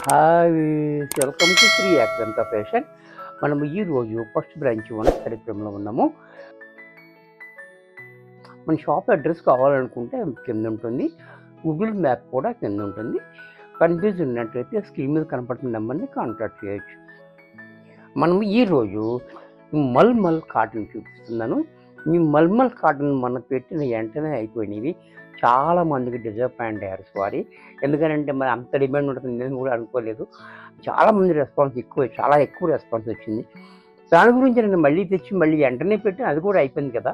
Hi, welcome to Shri యాక్రంత fashion. మనము ఈరోజు ఫస్ట్ బ్రాంచ్ వన్ కార్యక్రమంలో ఉన్నాము. మన షాప్ అడ్రస్ కావాలనుకుంటే కింద ఉంటుంది, గూగుల్ మ్యాప్ కూడా కింద ఉంటుంది. కన్ఫ్యూజ్ ఉన్నట్లయితే స్క్రీన్ మీద కనపడుతున్న నెంబర్ని కాంటాక్ట్ చేయొచ్చు. మనము ఈరోజు మల్మల్ కాటన్ చూపిస్తున్నాను. ఈ మల్మల్ కాటన్ మనం పెట్టిన వెంటనే అయిపోయినవి. చాలామందికి డిసప్పాయింట్ అయ్యారు. సారీ, ఎందుకంటే మరి అంత డిమాండ్ ఉంటుంది నేను కూడా అనుకోలేదు. చాలామంది రెస్పాన్స్ చాలా ఎక్కువ రెస్పాన్స్ వచ్చింది. దాని గురించి నేను మళ్ళీ తెచ్చి మళ్ళీ వెంటనే పెట్టి అది కూడా అయిపోయింది కదా,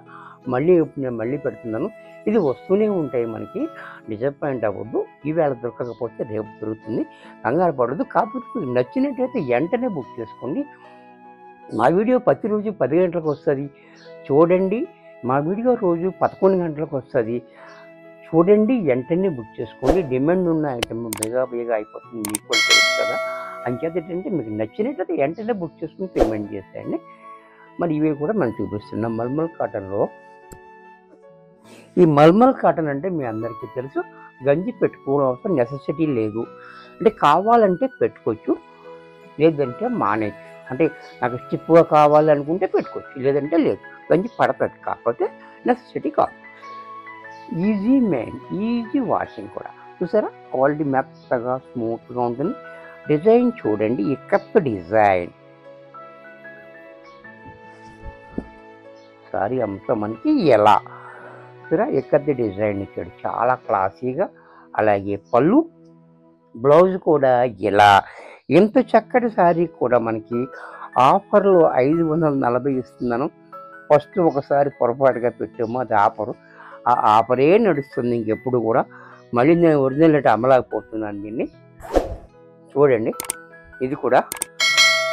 నేను మళ్ళీ పెడుతున్నాను. ఇది వస్తూనే ఉంటాయి, మనకి డిసప్పాయింట్ అవ్వద్దు. ఈవేళ దొరకకపోతే రేపు దొరుకుతుంది, కంగారు పడద్దు. కాకపోతే మీకు నచ్చినట్టయితే వెంటనే బుక్ చేసుకోండి. మా వీడియో ప్రతిరోజు 10 గంటలకు వస్తుంది చూడండి. మా వీడియో రోజు 11 గంటలకు వస్తుంది చూడండి. వెంటనే బుక్ చేసుకోండి. డిమాండ్ ఉన్న ఐటమ్ బేగా అయిపోతుంది, మీకు కూడా తెలుసు కదా. అంచేత ఏంటంటే మీకు నచ్చినట్లయితే వెంటనే బుక్ చేసుకుని పేమెంట్ చేసేయండి. మరి ఇవి కూడా మనం చూపిస్తున్నాం మల్మల్ కాటన్లో. ఈ మల్మల్ కాటన్ అంటే మీ అందరికీ తెలుసు, గంజి పెట్టుకోవడం అవసరం నెసెసిటీ లేదు. అంటే కావాలంటే పెట్టుకోవచ్చు, లేదంటే మానేచ్చు. అంటే నాకు స్టిప్గా కావాలి అనుకుంటే పెట్టుకోవచ్చు, లేదంటే లేదు. గంజి పడతాడు, కాకపోతే నెసెసిటీ కాదు. ఈజీ ఈజీ వాషింగ్ కూడా. చూసారా, క్వాలిటీ మెత్తగా స్మూత్గా ఉంటుంది. డిజైన్ చూడండి, ఇక్కత్ డిజైన్. సారీ అంతా మనకి ఎలా చూసారా, ఇక్కత్ డిజైన్ ఇచ్చాడు, చాలా క్లాసీగా. అలాగే పళ్ళు, బ్లౌజ్ కూడా ఎలా. ఎంత చక్కటి శారీ కూడా మనకి ఆఫర్లో 540 ఇస్తున్నాను. ఫస్ట్ ఒకసారి పొరపాటుగా పెట్టాము, అది ఆఫరు. ఆ ఆఫరే నడుస్తుంది ఇంకెప్పుడు కూడా. మళ్ళీ నేను ఒరిజినల్ రేట్ అమ్మలేకపోతున్నాను దీన్ని. చూడండి, ఇది కూడా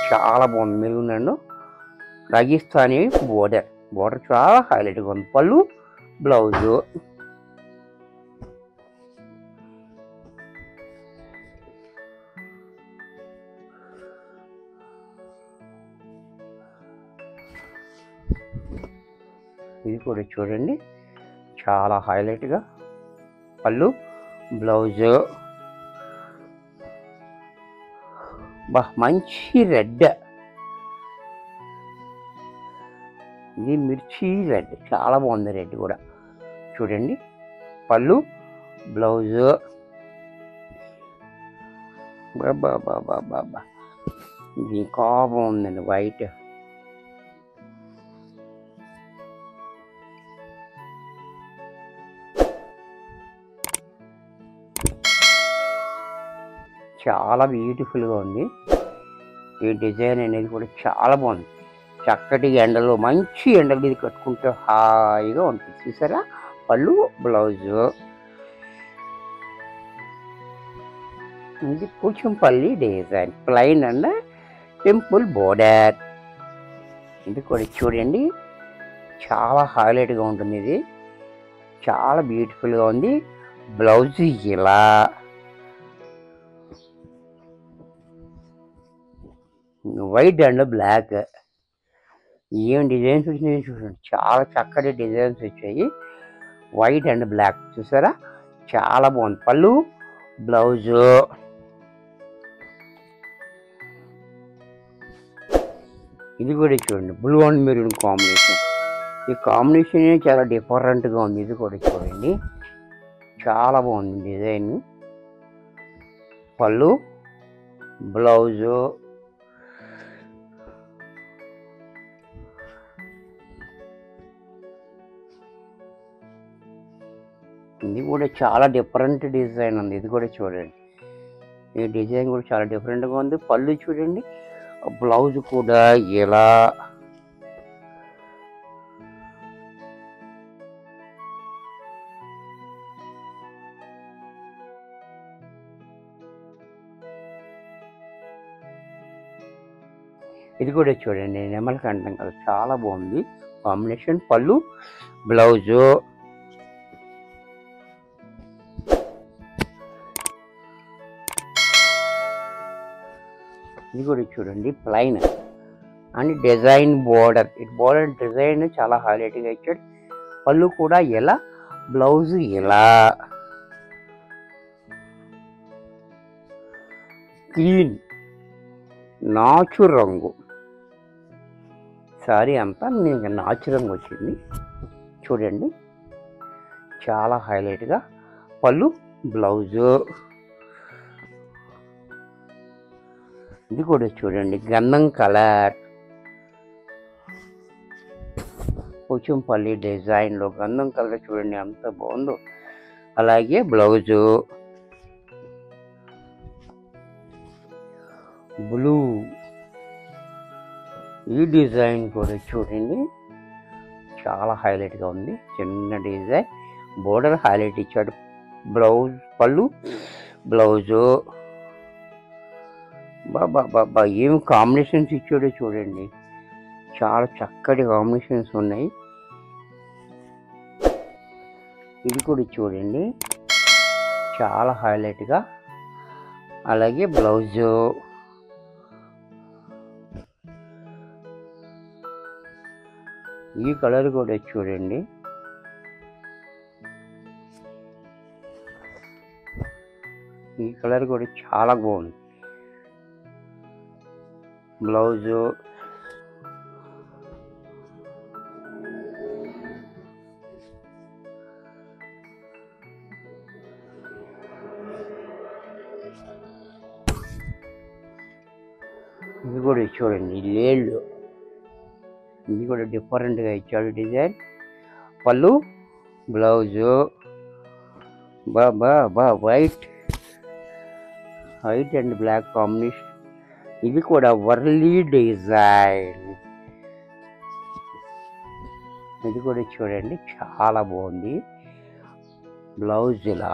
చాలా బాగుంది. మెరుగునండు రాజస్థానీ బోర్డర్ చాలా హైలైట్గా ఉంది. పళ్ళు, బ్లౌజు. ఇది కూడా చూడండి, చాలా హైలైట్గా. పళ్ళు, బ్లౌజు. మంచి రెడ్, ఇది మిర్చి రెడ్, చాలా బాగుంది రెడ్ కూడా. చూడండి, పళ్ళు, బ్లౌజు. బాబా ఇది ఇంకా బాగుందండి, వైట్. చాలా బ్యూటిఫుల్గా ఉంది. ఈ డిజైన్ అనేది కూడా చాలా బాగుంది. చక్కటి ఎండలో, మంచి ఎండలు ఇది కట్టుకుంటే హాయిగా ఉంటుంది. చూసారా, పళ్ళు, బ్లౌజు. ఇది Kuchampalli design, plain and simple border. ఇది కూడా చూడండి, చాలా హైలైట్గా ఉంటుంది. ఇది చాలా బ్యూటిఫుల్గా ఉంది. బ్లౌజ్ ఇలా. White and black. ఏం డిజైన్స్ వచ్చినాయి చూడండి, చాలా చక్కటి డిజైన్స్ వచ్చాయి. వైట్ అండ్ బ్లాక్ చూసారా, చాలా బాగుంది. పళ్ళు, బ్లౌజు. ఇది కూడా చూడండి, బ్లూ అండ్ మెరూన్ కాంబినేషన్. ఈ కాంబినేషన్ చాలా డిఫరెంట్గా ఉంది. ఇది కూడా చూడండి, చాలా బాగుంది డిజైన్. పళ్ళు, బ్లౌజు. ఇది కూడా చాలా డిఫరెంట్ డిజైన్ ఉంది. ఇది కూడా చూడండి, ఈ డిజైన్ కూడా చాలా డిఫరెంట్గా ఉంది. పళ్ళు చూడండి, బ్లౌజ్ కూడా ఎలా. ఇది కూడా చూడండి, నెమలి కంఠం కదా, చాలా బాగుంది కాంబినేషన్. పళ్ళు, బ్లౌజు. ఇది కూడా చూడండి, ప్లైన్ అండ్ డిజైన్ బోర్డర్. ఈ బోర్డర్ డిజైన్ చాలా హైలైట్గా ఇచ్చాడు. పళ్ళు కూడా ఎలా, బ్లౌజ్ ఎలా. గ్రీన్ నాచు రంగు. సారీ అంతా నేను నాచు రంగు వచ్చింది చూడండి, చాలా హైలైట్గా. పళ్ళు, బ్లౌజు. ఇది కూడా చూడండి గంధం కలర్, పోచంపల్లి డిజైన్లో గంధం కలర్ చూడండి ఎంత బాగుందో. అలాగే బ్లౌజు బ్లూ. ఈ డిజైన్ కూడా చూడండి చాలా హైలైట్గా ఉంది. చిన్న డిజైన్, బోర్డర్ హైలైట్ ఇచ్చాడు. బ్లౌజ్, పళ్ళు, బ్లౌజు. బాబా బాబా ఏం కాంబినేషన్స్ ఇచ్చాడో చూడండి, చాలా చక్కటి కాంబినేషన్స్ ఉన్నాయి. ఇది కూడా చూడండి చాలా హైలైట్గా. అలాగే బ్లౌజు, ఈ కలర్ కూడా చూడండి ఈ కలర్ కూడా చాలా బాగుంది. బ్లౌజు, ఇది కూడా చూడండి లేళ్ళు, ఇది కూడా డిఫరెంట్గా ఇచ్చాడు డిజైన్. పళ్ళు, బ్లౌజు. బా వైట్ అండ్ బ్లాక్ కాంబినేషన్. ఇది కూడా వర్లీ డిజైన్. ఇది కూడా చూడండి చాలా బాగుంది. బ్లౌజ్ ఇలా,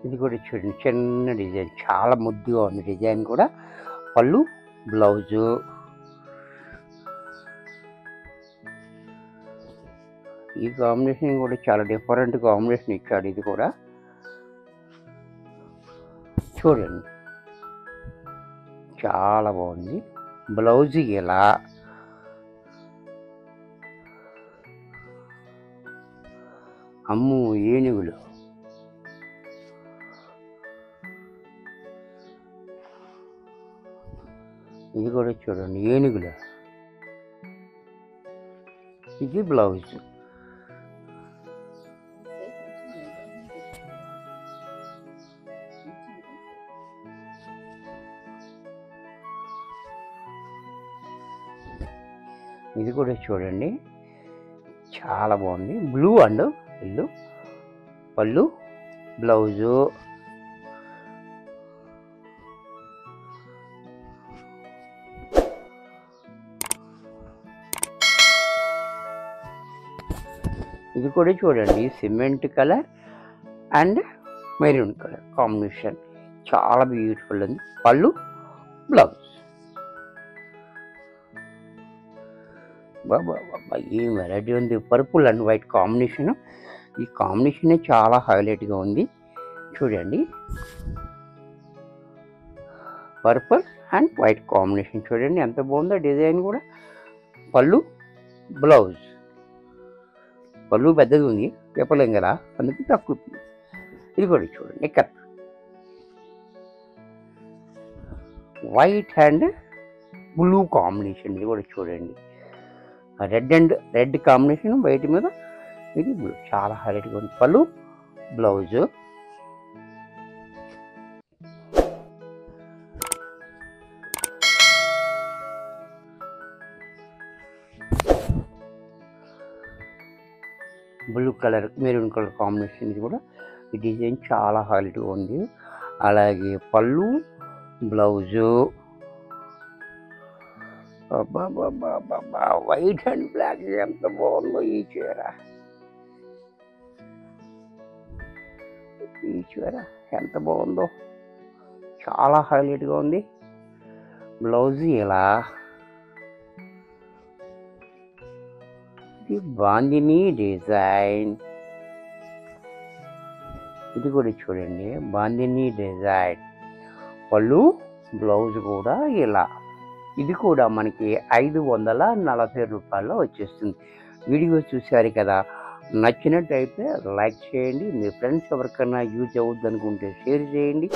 ఇది కూడా చూడండి చిన్న డిజైన్, చాలా ముద్దుగా ఉంది డిజైన్ కూడా. పళ్ళు, బ్లౌజు. ఈ కాంబినేషన్ కూడా చాలా డిఫరెంట్ కాంబినేషన్ ఇచ్చాడు. ఇది కూడా చూడండి చాలా బాగుంది. బ్లౌజ్ ఇలా, అమ్ము ఏనుగులు. ఇది కూడా చూడండి ఏనుగులు. ఇది బ్లౌజ్. ఇది కూడా చూడండి చాలా బాగుంది. Blue and yellow. పళ్ళు, బ్లౌజు. ఇది కూడా చూడండి cement colour and maroon colour combination, చాలా బ్యూటిఫుల్ ఉంది. పళ్ళు, బ్లౌజ్. బాబా బాబా ఈ వెరైటీ ఉంది. Purple and white combination. ఈ కాంబినేషన్ చాలా హైలైట్గా ఉంది చూడండి. పర్పుల్ అండ్ వైట్ కాంబినేషన్ చూడండి ఎంత బాగుందో డిజైన్ కూడా. పళ్ళు, బ్లౌజ్. పళ్ళు పెద్దది ఉంది, చెప్పలేం కదా, అందుకే తక్కువ. ఇది కూడా చూడండి ఇక్కడ వైట్ అండ్ బ్లూ కాంబినేషన్. ఇది కూడా చూడండి రెడ్ కాంబినేషన్ వైట్ మీద, ఇది బ్లూ, చాలా హైలైట్గా ఉంది. పళ్ళు, blouse. Blue colour, maroon colour combination. ఇది కూడా ఈ డిజైన్ చాలా హైలైట్గా ఉంది. అలాగే పళ్ళు, బ్లౌజు. వైట్ అండ్ బ్లాక్ ఎంత బాగుందో ఈ చీర. ఎంత బాగుందో, చాలా హైలైట్గా ఉంది. బ్లౌజ్ ఇలా, ఇది బాందిని డిజైన్. ఇది కూడా చూడండి బాందిని డిజైన్. పళ్ళు, బ్లౌజ్ కూడా ఇలా. ఇది కూడా మనకి 540 రూపాయల్లో వచ్చేస్తుంది. వీడియో చూశారు కదా, నచ్చినట్టయితే లైక్ చేయండి, మీ ఫ్రెండ్స్ ఎవరికైనా యూజ్ అవుద్ది అనుకుంటే షేర్ చేయండి.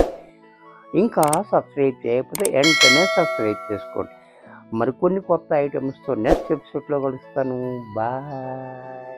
ఇంకా సబ్స్క్రైబ్ చేయకపోతే వెంటనే సబ్స్క్రైబ్ చేసుకోండి. మరికొన్ని కొత్త ఐటమ్స్తో నెక్స్ట్ ఎపిసోడ్లో కలుస్తాను. బాయ్.